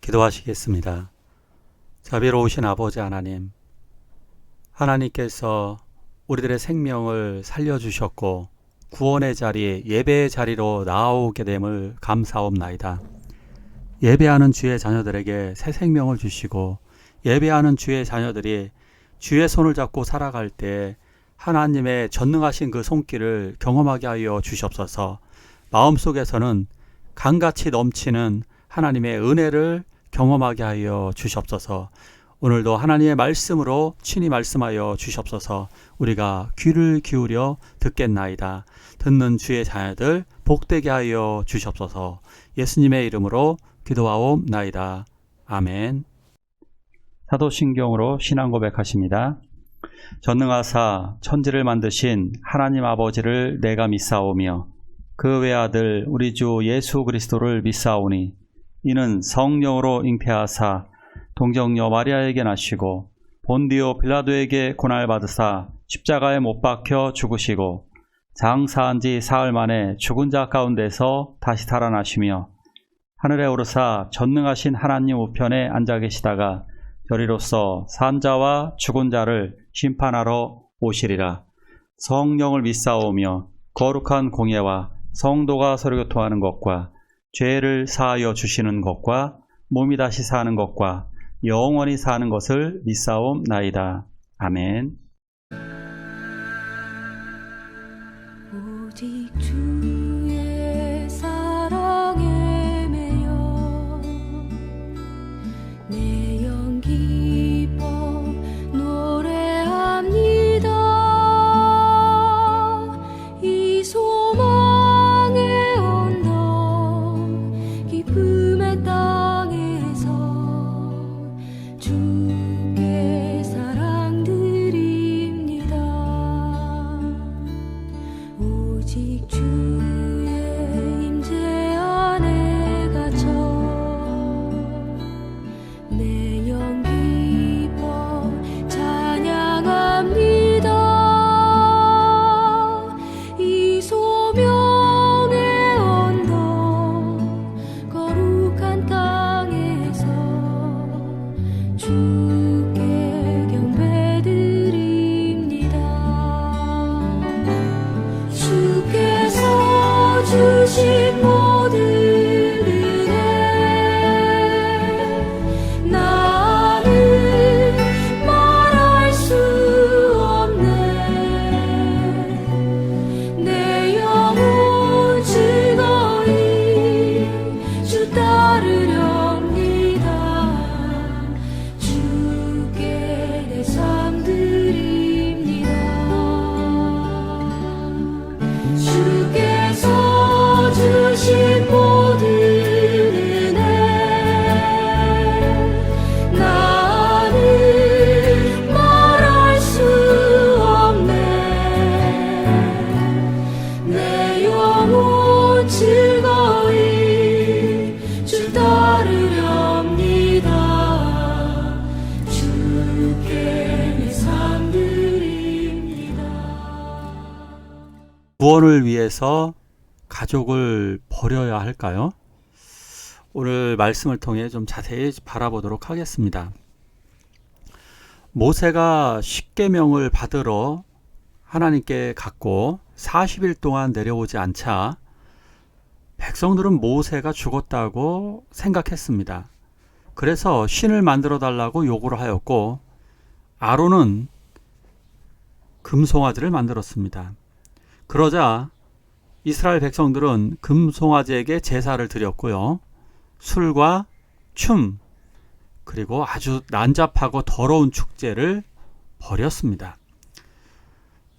기도하시겠습니다. 자비로우신 아버지 하나님, 하나님께서 우리들의 생명을 살려주셨고 구원의 자리, 예배의 자리로 나아오게 됨을 감사옵나이다. 예배하는 주의 자녀들에게 새 생명을 주시고 예배하는 주의 자녀들이 주의 손을 잡고 살아갈 때 하나님의 전능하신 그 손길을 경험하게 하여 주시옵소서. 마음속에서는 강같이 넘치는 하나님의 은혜를 경험하게 하여 주시옵소서. 오늘도 하나님의 말씀으로 친히 말씀하여 주시옵소서. 우리가 귀를 기울여 듣겠나이다. 듣는 주의 자녀들 복되게 하여 주시옵소서. 예수님의 이름으로 기도하옵나이다. 아멘. 사도신경으로 신앙 고백하십니다. 전능하사 천지를 만드신 하나님 아버지를 내가 믿사오며 그 외아들 우리 주 예수 그리스도를 믿사오니 이는 성령으로 잉태하사 동정녀 마리아에게 나시고 본디오 빌라도에게 고난을 받으사 십자가에 못 박혀 죽으시고 장사한 지 사흘 만에 죽은 자 가운데서 다시 살아나시며 하늘에 오르사 전능하신 하나님 우편에 앉아 계시다가 저리로서 산 자와 죽은 자를 심판하러 오시리라. 성령을 믿사오며 거룩한 공예와 성도가 서로 교통하는 것과 죄를 사하여 주시는 것과 몸이 다시 사는 것과 영원히 사는 것을 믿사옵나이다. 아멘. 오직 주의 사랑에 매여 내 영 기뻐 노래합니다. 이 소망의 언덕 기쁨의 땅에서 주께 사랑 드립니다. 오직 주의 임재 안에 갇혀 내 영 기뻐 찬양합니다. 이 소명의 언덕 거룩한 땅에서 주께 경배드립니다. 주께서 주신 모든 은혜 나는 말할 수 없네. 내 영혼 즐거이 주 따르렵니다. 주께 내 삶 드립니다. 주께서 주신 모든 은혜 나는 말할 수 없네. 내 영혼 즐거이 주 따르렵니다. 주께 내 삶 드립니다. 구원을 위해서 가족을 버려야 할까요? 오늘 말씀을 통해 좀 자세히 바라보도록 하겠습니다. 모세가 십계명을 받으러 하나님께 갔고 40일 동안 내려오지 않자 백성들은 모세가 죽었다고 생각했습니다. 그래서 신을 만들어 달라고 요구를 하였고 아론은 금송아지를 만들었습니다. 그러자 이스라엘 백성들은 금송아지에게 제사를 드렸고요. 술과 춤 그리고 아주 난잡하고 더러운 축제를 벌였습니다.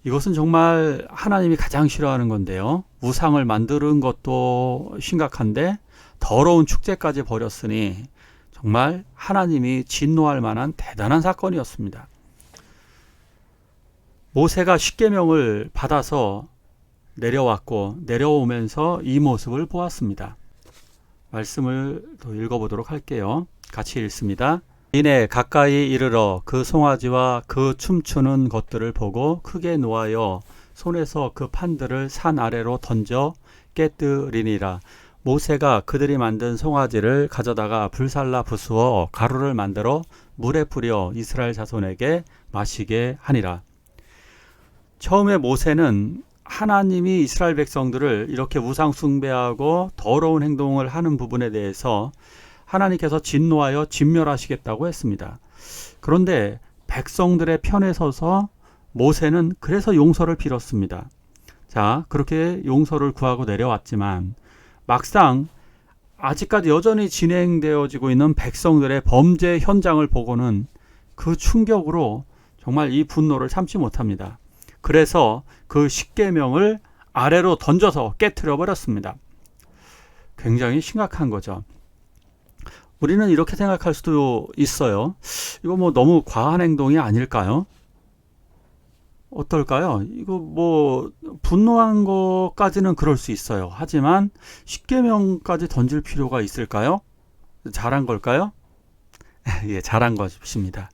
이것은 정말 하나님이 가장 싫어하는 건데요. 우상을 만드는 것도 심각한데 더러운 축제까지 벌였으니 정말 하나님이 진노할 만한 대단한 사건이었습니다. 모세가 십계명을 받아서 내려왔고 내려오면서 이 모습을 보았습니다. 말씀을 더 읽어보도록 할게요. 같이 읽습니다. 이내 가까이 이르러 그 송아지와 그 춤추는 것들을 보고 크게 노하여 손에서 그 판들을 산 아래로 던져 깨뜨리니라. 모세가 그들이 만든 송아지를 가져다가 불살라 부수어 가루를 만들어 물에 뿌려 이스라엘 자손에게 마시게 하니라. 처음에 모세는 하나님이 이스라엘 백성들을 이렇게 우상 숭배하고 더러운 행동을 하는 부분에 대해서 하나님께서 진노하여 진멸하시겠다고 했습니다. 그런데 백성들의 편에 서서 모세는 그래서 용서를 빌었습니다. 자, 그렇게 용서를 구하고 내려왔지만 막상 아직까지 여전히 진행되어지고 있는 백성들의 범죄 현장을 보고는 그 충격으로 정말 이 분노를 참지 못합니다. 그래서 그 십계명을 아래로 던져서 깨트려 버렸습니다. 굉장히 심각한 거죠. 우리는 이렇게 생각할 수도 있어요. 이거 뭐 너무 과한 행동이 아닐까요? 어떨까요? 이거 뭐 분노한 것까지는 그럴 수 있어요. 하지만 십계명까지 던질 필요가 있을까요? 잘한 걸까요? 예, 잘한 것입니다.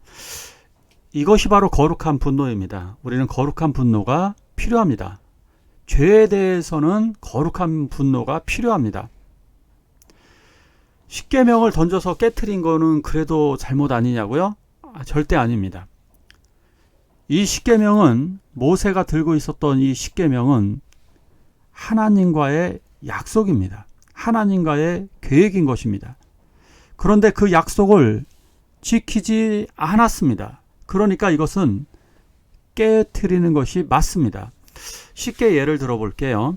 이것이 바로 거룩한 분노입니다. 우리는 거룩한 분노가 필요합니다. 죄에 대해서는 거룩한 분노가 필요합니다. 십계명을 던져서 깨트린 거는 그래도 잘못 아니냐고요? 절대 아닙니다. 이 십계명은 모세가 들고 있었던 이 십계명은 하나님과의 약속입니다. 하나님과의 계획인 것입니다. 그런데 그 약속을 지키지 않았습니다. 그러니까 이것은 깨트리는 것이 맞습니다. 쉽게 예를 들어 볼게요.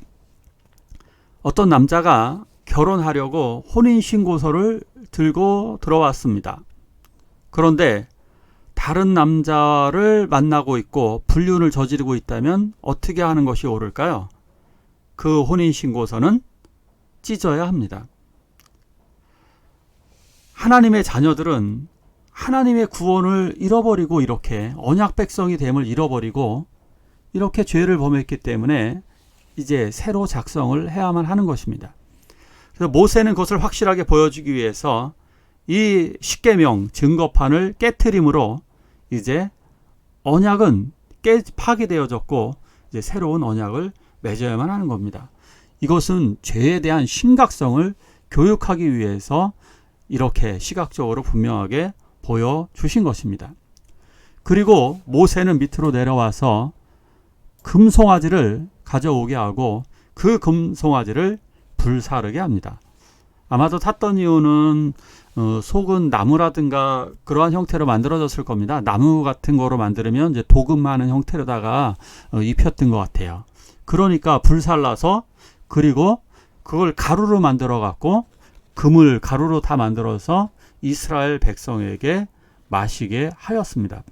어떤 남자가 결혼하려고 혼인신고서를 들고 들어왔습니다. 그런데 다른 남자를 만나고 있고 불륜을 저지르고 있다면 어떻게 하는 것이 옳을까요? 그 혼인신고서는 찢어야 합니다. 하나님의 자녀들은 하나님의 구원을 잃어버리고 이렇게 언약 백성이 됨을 잃어버리고 이렇게 죄를 범했기 때문에 이제 새로 작성을 해야만 하는 것입니다. 그래서 모세는 그것을 확실하게 보여주기 위해서 이 십계명 증거판을 깨트림으로 이제 언약은 파괴되어졌고 이제 새로운 언약을 맺어야만 하는 겁니다. 이것은 죄에 대한 심각성을 교육하기 위해서 이렇게 시각적으로 분명하게 보여주신 것입니다. 그리고 모세는 밑으로 내려와서 금송아지를 가져오게 하고 그 금송아지를 불사르게 합니다. 아마도 탔던 이유는 속은 나무라든가 그러한 형태로 만들어졌을 겁니다. 나무 같은 거로 만들면 이제 도금하는 형태로다가 입혔던 것 같아요. 그러니까 불살라서 그리고 그걸 가루로 만들어 갖고 금을 가루로 다 만들어서 이스라엘 백성에게 마시게 하였습니다.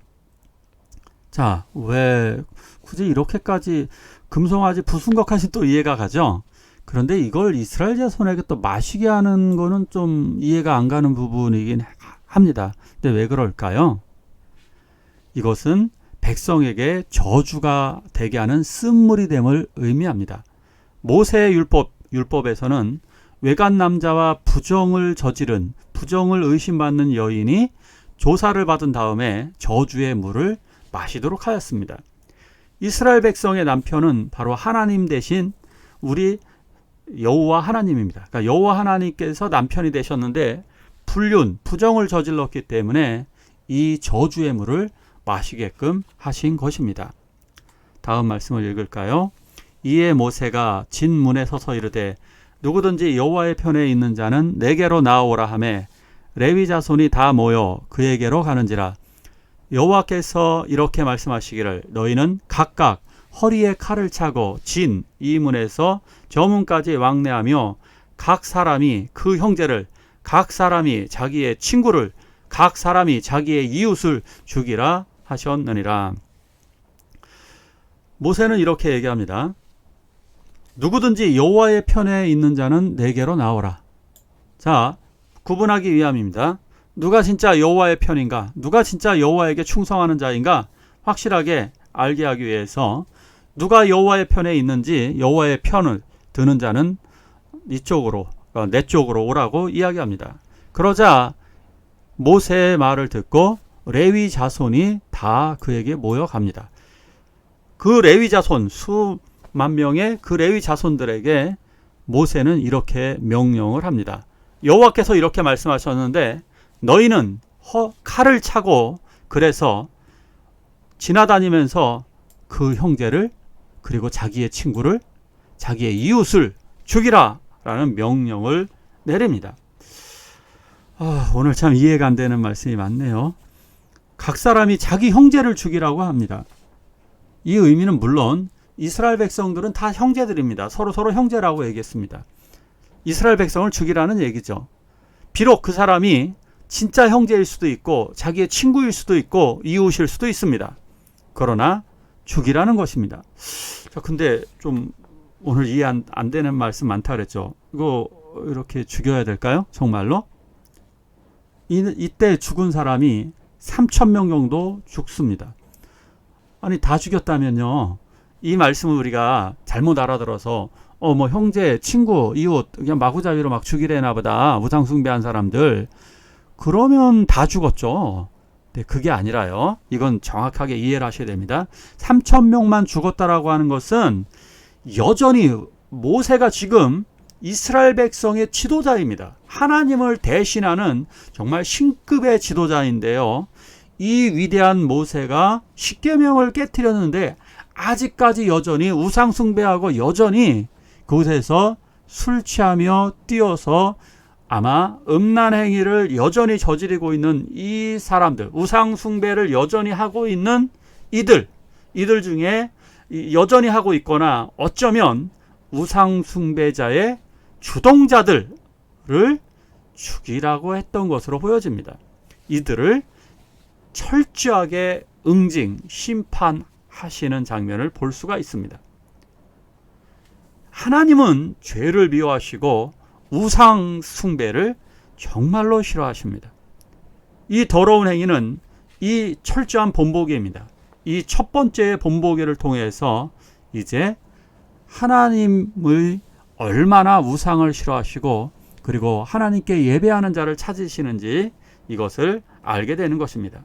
자, 왜 굳이 이렇게까지 금송아지 부순 것까지 또 이해가 가죠? 그런데 이걸 이스라엘 자손에게 또 마시게 하는 거는 좀 이해가 안 가는 부분이긴 합니다. 근데 왜 그럴까요? 이것은 백성에게 저주가 되게 하는 쓴물이 됨을 의미합니다. 모세의 율법에서는 외간 남자와 부정을 저지른 부정을 의심받는 여인이 조사를 받은 다음에 저주의 물을 마시도록 하였습니다. 이스라엘 백성의 남편은 바로 하나님 대신 우리 여호와 하나님입니다. 그러니까 여호와 하나님께서 남편이 되셨는데 불륜, 부정을 저질렀기 때문에 이 저주의 물을 마시게끔 하신 것입니다. 다음 말씀을 읽을까요? 이에 모세가 진문에 서서 이르되 누구든지 여호와의 편에 있는 자는 내게로 나아오라 하매 레위 자손이 다 모여 그에게로 가는지라. 여호와께서 이렇게 말씀하시기를 너희는 각각 허리에 칼을 차고 진 이 문에서 저 문까지 왕래하며 각 사람이 그 형제를 각 사람이 자기의 친구를 각 사람이 자기의 이웃을 죽이라 하셨느니라. 모세는 이렇게 얘기합니다. 누구든지 여호와의 편에 있는 자는 내게로 나오라. 자, 구분하기 위함입니다. 누가 진짜 여호와의 편인가? 누가 진짜 여호와에게 충성하는 자인가? 확실하게 알게 하기 위해서 누가 여호와의 편에 있는지 여호와의 편을 드는 자는 이쪽으로, 내 쪽으로 오라고 이야기합니다. 그러자 모세의 말을 듣고 레위 자손이 다 그에게 모여갑니다. 그 레위 자손 수만 명의 그 레위 자손들에게 모세는 이렇게 명령을 합니다. 여호와께서 이렇게 말씀하셨는데 너희는 칼을 차고 그래서 지나다니면서 그 형제를 그리고 자기의 친구를 자기의 이웃을 죽이라 라는 명령을 내립니다. 오늘 참 이해가 안 되는 말씀이 많네요. 각 사람이 자기 형제를 죽이라고 합니다. 이 의미는 물론 이스라엘 백성들은 다 형제들입니다. 서로 형제라고 얘기했습니다. 이스라엘 백성을 죽이라는 얘기죠. 비록 그 사람이 진짜 형제일 수도 있고 자기의 친구일 수도 있고 이웃일 수도 있습니다. 그러나 죽이라는 것입니다. 자, 근데 좀 오늘 이해 안 되는 말씀 많다 그랬죠. 이거 이렇게 죽여야 될까요? 정말로? 이때 죽은 사람이 3,000명 정도 죽습니다. 아니 다 죽였다면요. 이 말씀을 우리가 잘못 알아들어서 뭐 형제, 친구, 이웃 그냥 마구잡이로 막 죽이려나 보다. 우상 숭배한 사람들. 그러면 다 죽었죠. 네, 그게 아니라요. 이건 정확하게 이해를 하셔야 됩니다. 3,000명만 죽었다라고 하는 것은 여전히 모세가 지금 이스라엘 백성의 지도자입니다. 하나님을 대신하는 정말 신급의 지도자인데요. 이 위대한 모세가 십계명을 깨트렸는데 아직까지 여전히 우상 숭배하고 여전히 그곳에서 술 취하며 뛰어서 아마 음란 행위를 여전히 저지르고 있는 이 사람들, 우상 숭배를 여전히 하고 있는 이들 중에 여전히 하고 있거나 어쩌면 우상 숭배자의 주동자들을 죽이라고 했던 것으로 보여집니다. 이들을 철저하게 응징, 심판하시는 장면을 볼 수가 있습니다. 하나님은 죄를 미워하시고 우상 숭배를 정말로 싫어하십니다. 이 더러운 행위는 이 철저한 본보기입니다. 이 첫 번째 본보기를 통해서 이제 하나님을 얼마나 우상을 싫어하시고 그리고 하나님께 예배하는 자를 찾으시는지 이것을 알게 되는 것입니다.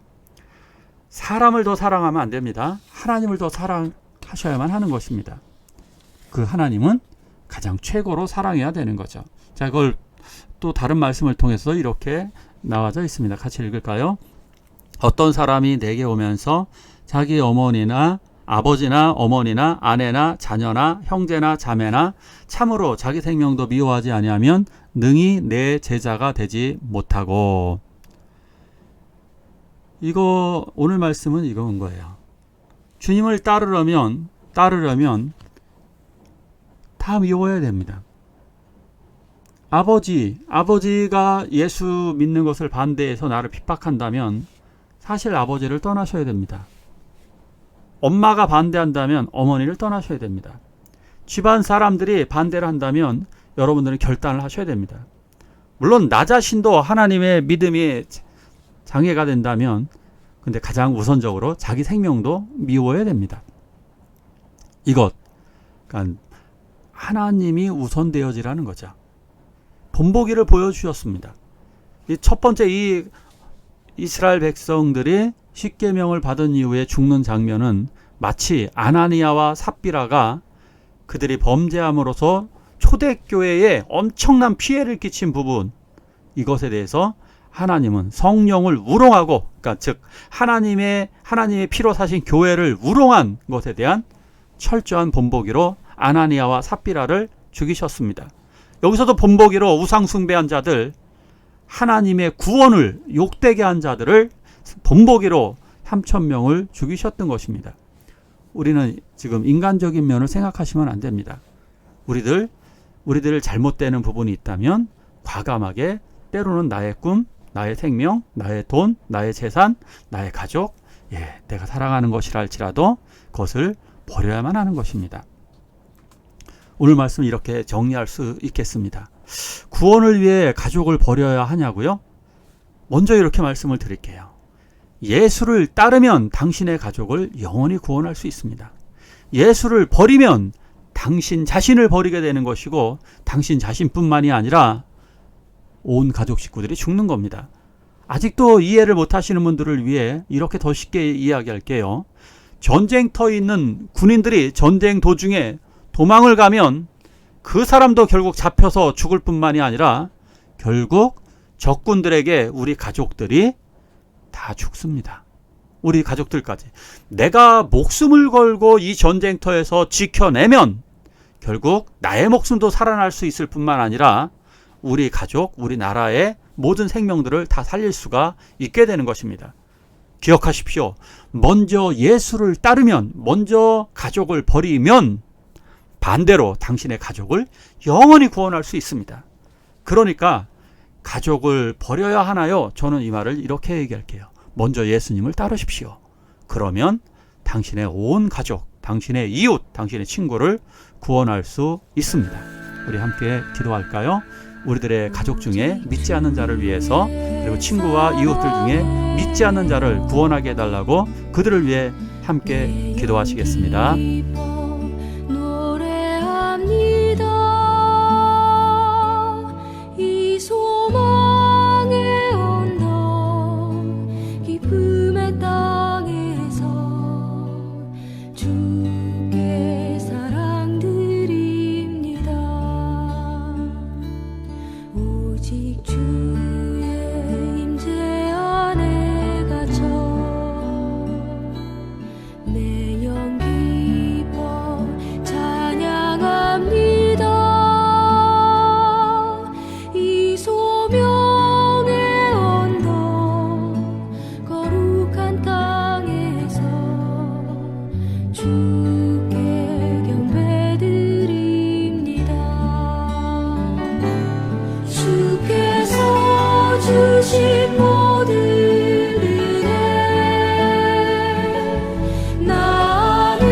사람을 더 사랑하면 안 됩니다. 하나님을 더 사랑하셔야만 하는 것입니다. 그 하나님은 가장 최고로 사랑해야 되는 거죠. 자, 이걸 또 다른 말씀을 통해서 이렇게 나와져 있습니다. 같이 읽을까요? 어떤 사람이 내게 오면서 자기 어머니나 아버지나 어머니나 아내나 자녀나 형제나 자매나 참으로 자기 생명도 미워하지 아니하면 능히 내 제자가 되지 못하고. 이거 오늘 말씀은 이건 거예요. 주님을 따르려면 다 미워야 됩니다. 아버지가 예수 믿는 것을 반대해서 나를 핍박한다면 사실 아버지를 떠나셔야 됩니다. 엄마가 반대한다면 어머니를 떠나셔야 됩니다. 집안 사람들이 반대를 한다면 여러분들은 결단을 하셔야 됩니다. 물론 나 자신도 하나님의 믿음이 장애가 된다면 근데 가장 우선적으로 자기 생명도 미워야 됩니다. 그러니까 하나님이 우선되어지라는 거죠. 본보기를 보여주셨습니다. 이 첫 번째 이 이스라엘 백성들이 십계명을 받은 이후에 죽는 장면은 마치 아나니아와 삽비라가 그들이 범죄함으로써 초대교회에 엄청난 피해를 끼친 부분, 이것에 대해서 하나님은 성령을 우롱하고, 그러니까 즉 하나님의 피로 사신 교회를 우롱한 것에 대한 철저한 본보기로 아나니아와 삽비라를 죽이셨습니다. 여기서도 본보기로 우상 숭배한 자들, 하나님의 구원을 욕되게 한 자들을 본보기로 3,000명을 죽이셨던 것입니다. 우리는 지금 인간적인 면을 생각하시면 안 됩니다. 우리들 잘못되는 부분이 있다면 과감하게 때로는 나의 꿈, 나의 생명, 나의 돈, 나의 재산, 나의 가족, 내가 사랑하는 것이라 할지라도 그것을 버려야만 하는 것입니다. 오늘 말씀 이렇게 정리할 수 있겠습니다. 구원을 위해 가족을 버려야 하냐고요? 먼저 이렇게 말씀을 드릴게요. 예수를 따르면 당신의 가족을 영원히 구원할 수 있습니다. 예수를 버리면 당신 자신을 버리게 되는 것이고 당신 자신뿐만이 아니라 온 가족 식구들이 죽는 겁니다. 아직도 이해를 못하시는 분들을 위해 이렇게 더 쉽게 이야기할게요. 전쟁터에 있는 군인들이 전쟁 도중에 도망을 가면 그 사람도 결국 잡혀서 죽을 뿐만이 아니라 결국 적군들에게 우리 가족들이 다 죽습니다. 우리 가족들까지. 내가 목숨을 걸고 이 전쟁터에서 지켜내면 결국 나의 목숨도 살아날 수 있을 뿐만 아니라 우리 가족, 우리 나라의 모든 생명들을 다 살릴 수가 있게 되는 것입니다. 기억하십시오. 먼저 예수를 따르면, 먼저 가족을 버리면 반대로 당신의 가족을 영원히 구원할 수 있습니다. 그러니까 가족을 버려야 하나요? 저는 이 말을 이렇게 얘기할게요. 먼저 예수님을 따르십시오. 그러면 당신의 온 가족, 당신의 이웃, 당신의 친구를 구원할 수 있습니다. 우리 함께 기도할까요? 우리들의 가족 중에 믿지 않는 자를 위해서, 그리고 친구와 이웃들 중에 믿지 않는 자를 구원하게 해달라고 그들을 위해 함께 기도하시겠습니다. 이 소망의 언덕 기쁨의 땅에서 주께 사랑드립니다. 오직 주의 임재 안에 갇혀 내 영 기뻐 찬양합니다. 이 소명의 언덕 거룩한 땅에서 주께 경배드립니다. 주께서 주신 모든 은혜 나는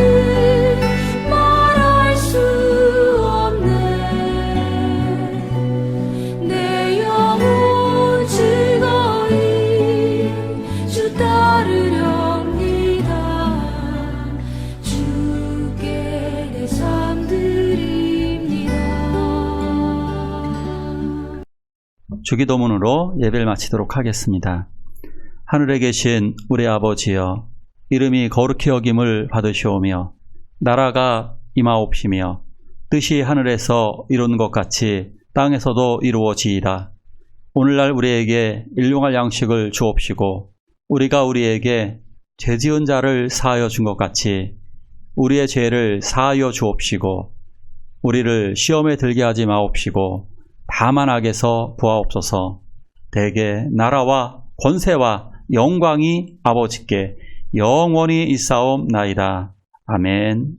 말할 수 없네. 내 영혼 즐거이 주 따르렵니다. 주께 내 삶 드립니다. 주기도문으로 예배를 마치도록 하겠습니다. 하늘에 계신 우리 아버지여, 이름이 거룩히 여김을 받으시오며 나라가 임하옵시며 뜻이 하늘에서 이룬 것 같이 땅에서도 이루어지이다. 오늘날 우리에게 일용할 양식을 주옵시고 우리가 우리에게 죄지은 자를 사하여 준 것 같이 우리의 죄를 사하여 주옵시고 우리를 시험에 들게 하지 마옵시고 다만 악에서 구하옵소서. 대개 나라와 권세와 영광이 아버지께 영원히 있사옵나이다. 아멘.